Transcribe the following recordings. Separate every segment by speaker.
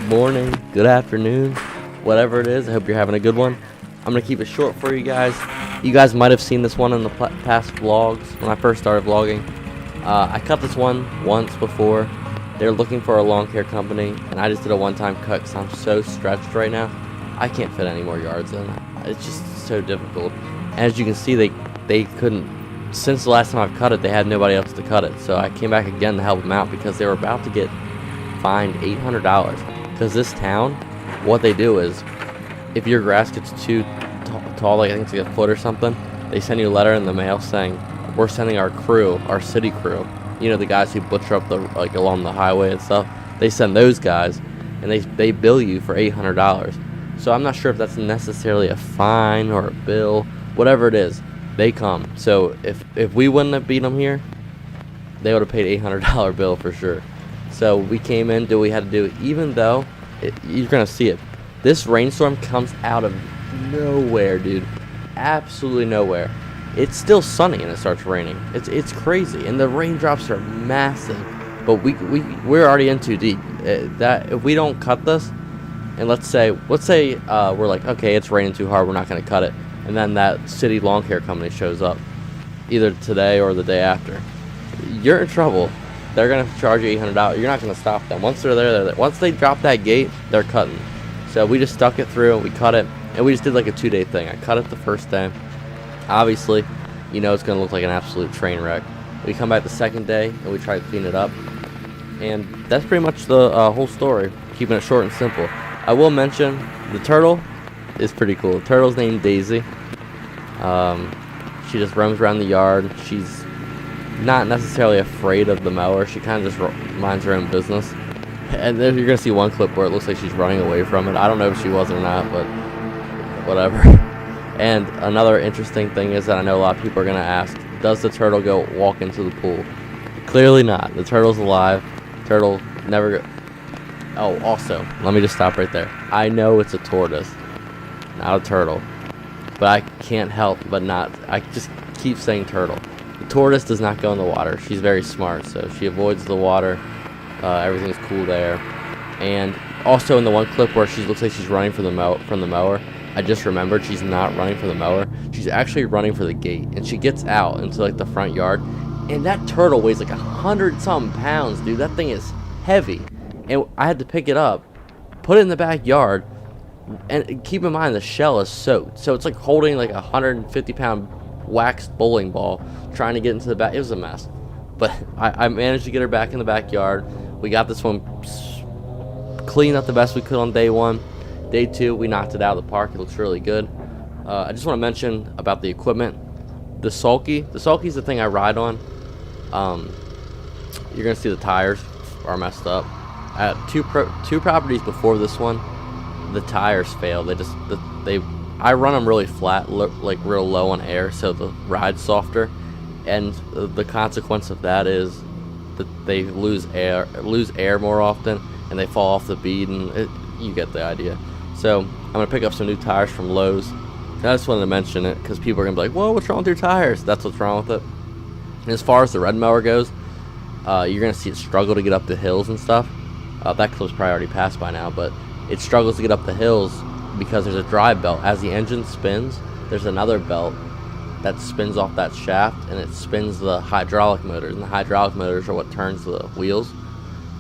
Speaker 1: morning, good afternoon, whatever it is. I hope you're having a good one. I'm going to keep it short for you guys. You guys might have seen this one in the past vlogs when I first started vlogging. I cut this one once before. They're looking for a lawn care company, and I just did a one-time cut because I'm so stretched right now. I can't fit any more yards in. It's just so difficult. As you can see, they couldn't. Since the last time I've cut it, they had nobody else to cut it. So I came back again to help them out because they were about to get fined $800. Because this town, what they do is, if your grass gets too tall, like I think it's like a foot or something, they send you a letter in the mail saying, we're sending our crew, our city crew, you know, the guys who butcher up the along the highway and stuff. They send those guys, and they bill you for $800. So I'm not sure if that's necessarily a fine or a bill, whatever it is. They come. So if we wouldn't have beat them here, they would have paid $800 bill for sure. So we came in, did what we had to do, even though you're gonna see it. This rainstorm comes out of nowhere, dude. Absolutely nowhere. It's still sunny and it starts raining. It's crazy, and the raindrops are massive. But we're already in too deep. That if we don't cut this, and let's say we're like, okay, it's raining too hard, we're not gonna cut it, and then that city lawn care company shows up, either today or the day after, you're in trouble. They're gonna charge you $800. You're not gonna stop them. Once they're there, they're there. Once they drop that gate, they're cutting. So we just stuck it through, we cut it, and we just did like a 2-day thing. I cut it the first day. Obviously, you know it's gonna look like an absolute train wreck. We come back the second day and we try to clean it up, and that's pretty much the whole story. Keeping it short and simple. I will mention the turtle is pretty cool. The turtle's named Daisy. She just roams around the yard. She's not necessarily afraid of the mower. She kind of just minds her own business. And then you're gonna see one clip where it looks like she's running away from it. I don't know if she was or not, but whatever. And another interesting thing is that I know a lot of people are gonna ask, does the turtle go walk into the pool? Clearly not. The turtle's alive. Turtle never go. Oh, also, let me just stop right there. I know it's a tortoise, not a turtle, but I can't help but not. I just keep saying turtle. The tortoise does not go in the water. She's very smart, so she avoids the water. Everything's cool there. And also in the one clip where she looks like she's running from the mower, I just remembered she's not running from the mower. She's actually running for the gate, and she gets out into like the front yard, and that turtle weighs like 100-something pounds, dude. That thing is heavy, and I had to pick it up, put it in the backyard, and keep in mind the shell is soaked, so it's like holding like a 150-pound waxed bowling ball trying to get into the back. It was a mess, but I managed to get her back in the backyard. We got this one cleaned up the best we could on day one. Day two, we knocked it out of the park. It looks really good. I just want to mention about the equipment. The sulky is the thing I ride on. You're gonna see the tires are messed up. At two properties before this one, the tires failed. I run them really flat, like real low on air, so the ride's softer, and the consequence of that is that they lose air more often, and they fall off the bead, and you get the idea. So I'm gonna pick up some new tires from Lowe's. I just wanted to mention it because people are gonna be like, "Whoa, what's wrong with your tires?" That's what's wrong with it. And as far as the red mower goes, you're gonna see it struggle to get up the hills and stuff. That clip's probably already passed by now, but it struggles to get up the hills because there's a drive belt. As the engine spins, there's another belt that spins off that shaft, and it spins the hydraulic motors, and the hydraulic motors are what turns the wheels.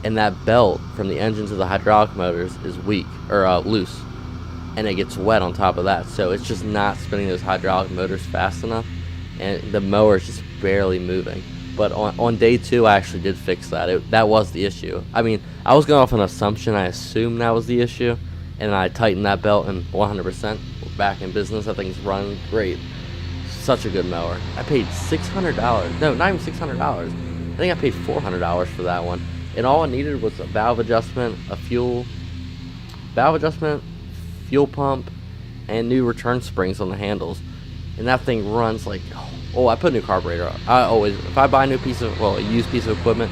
Speaker 1: And that belt from the engine to the hydraulic motors is weak, or loose, and it gets wet on top of that, so it's just not spinning those hydraulic motors fast enough, and the mower is just barely moving. But on day two, I actually did fix that. That was the issue. I mean, I was going off an assumption. I assumed that was the issue, and I tightened that belt, and 100%, we're back in business. That thing's running great. Such a good mower. I paid $600. No, not even $600. I think I paid $400 for that one. And all I needed was a valve adjustment, fuel pump, and new return springs on the handles. And that thing runs like, oh, I put a new carburetor on. If I buy a used piece of equipment,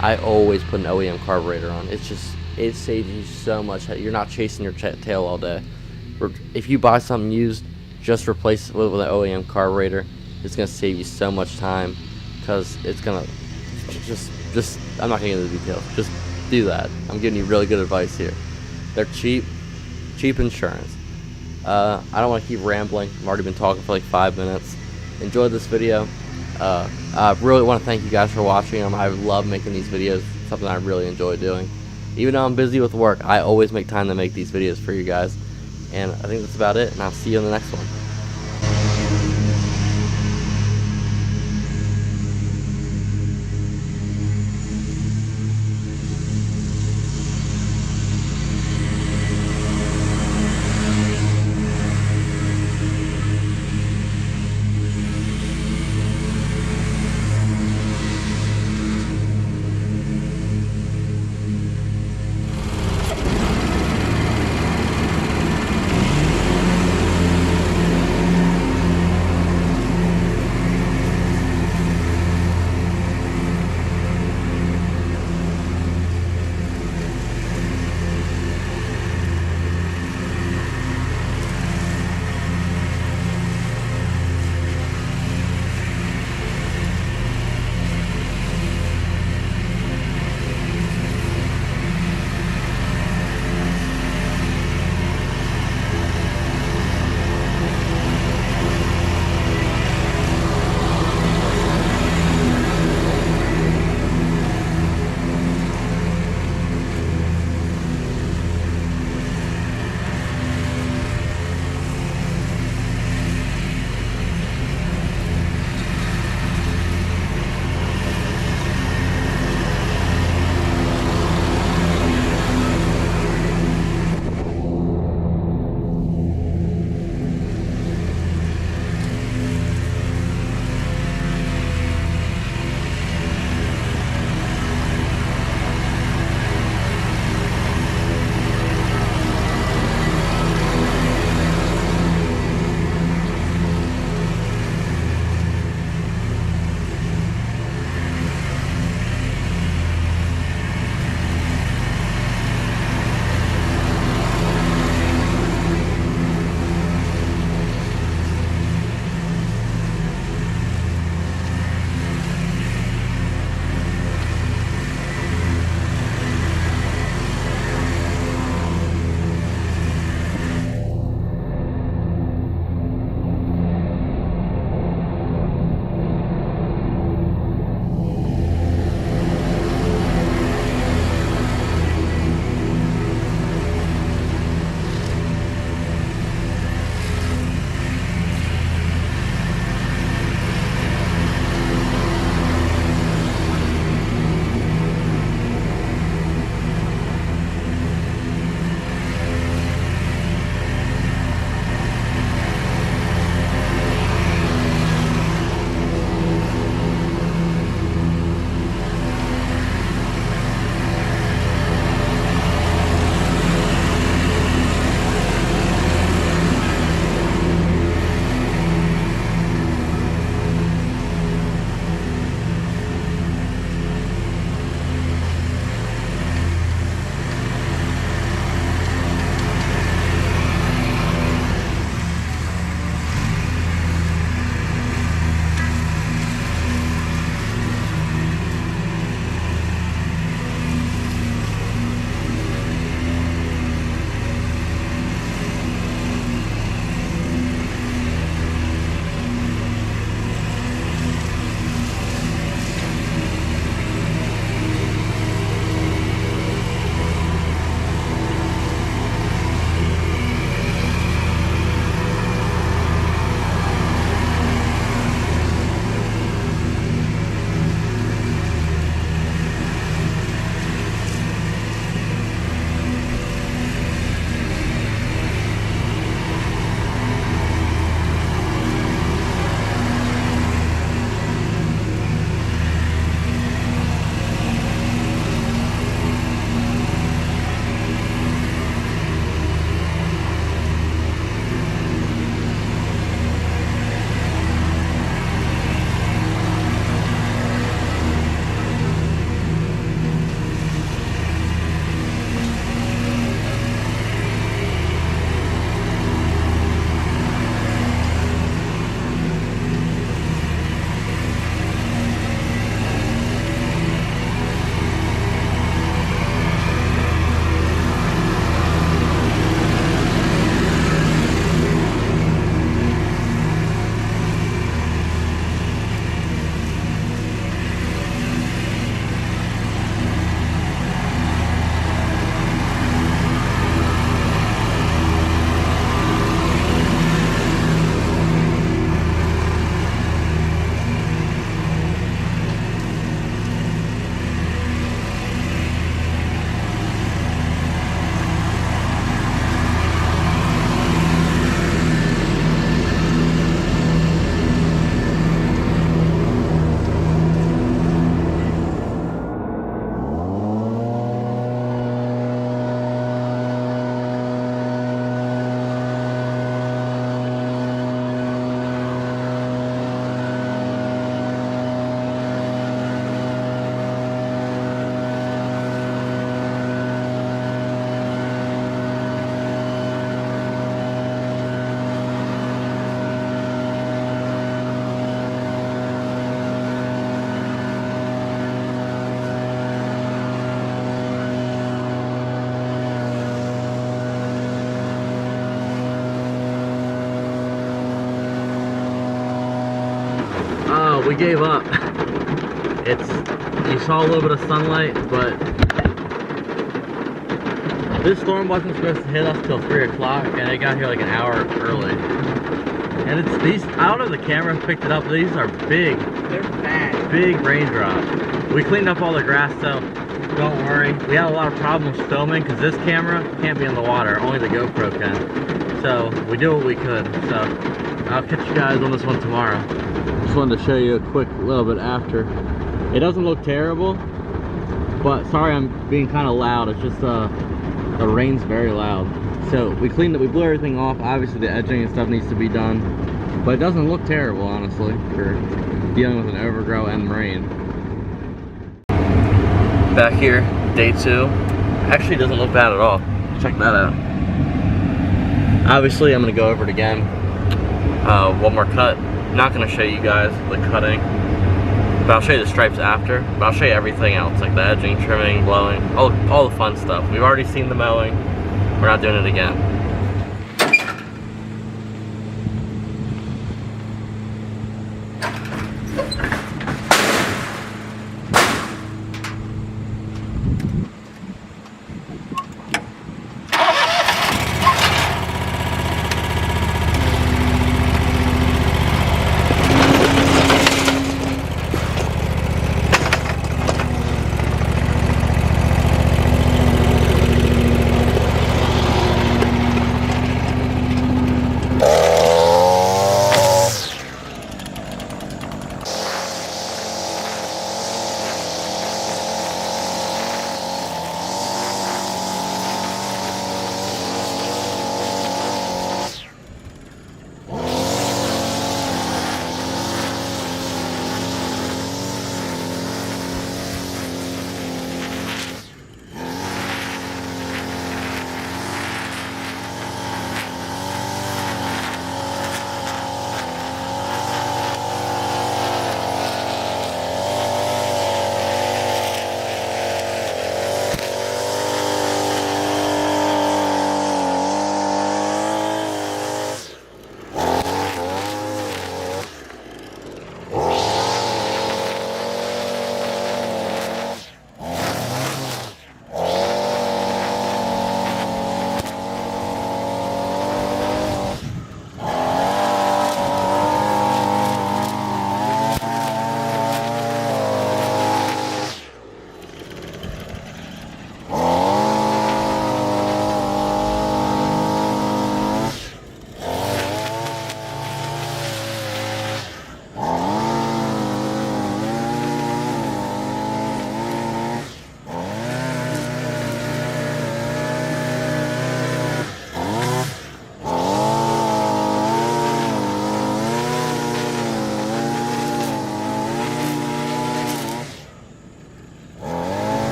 Speaker 1: I always put an OEM carburetor on. It saves you so much. You're not chasing your tail all day. If you buy something used, just replace it with an OEM carburetor. It's gonna save you so much time, because it's gonna just I'm not gonna get into the details. Just do that. I'm giving you really good advice here. They're cheap insurance. I don't want to keep rambling. I've already been talking for like 5 minutes. Enjoyed this video. I really want to thank you guys for watching them. I love making these videos. It's something I really enjoy doing. Even though I'm busy with work, I always make time to make these videos for you guys. And I think that's about it, and I'll see you in the next one. we gave up. You saw a little bit of sunlight, but this storm wasn't supposed to hit us till 3 o'clock, and it got here like an hour early. And it's these, I don't know if the camera picked it up, but these are big. They're bad. Big raindrops. We cleaned up all the grass, so don't worry. We had a lot of problems filming because this camera can't be in the water, only the GoPro can. So we did what we could. So I'll catch you guys on this one tomorrow. Just wanted to show you a quick little bit after. It doesn't look terrible, but sorry I'm being kind of loud. It's just the rain's very loud. So we cleaned it, we blew everything off. Obviously the edging and stuff needs to be done, but it doesn't look terrible, honestly, for dealing with an overgrow and rain. Back here, day 2. Actually doesn't look bad at all. Check that out. Obviously I'm gonna go over it again. One more cut. Not gonna show you guys the cutting, but I'll show you the stripes after. But I'll show you everything else, like the edging, trimming, blowing, all the fun stuff. We've already seen the mowing. We're not doing it again.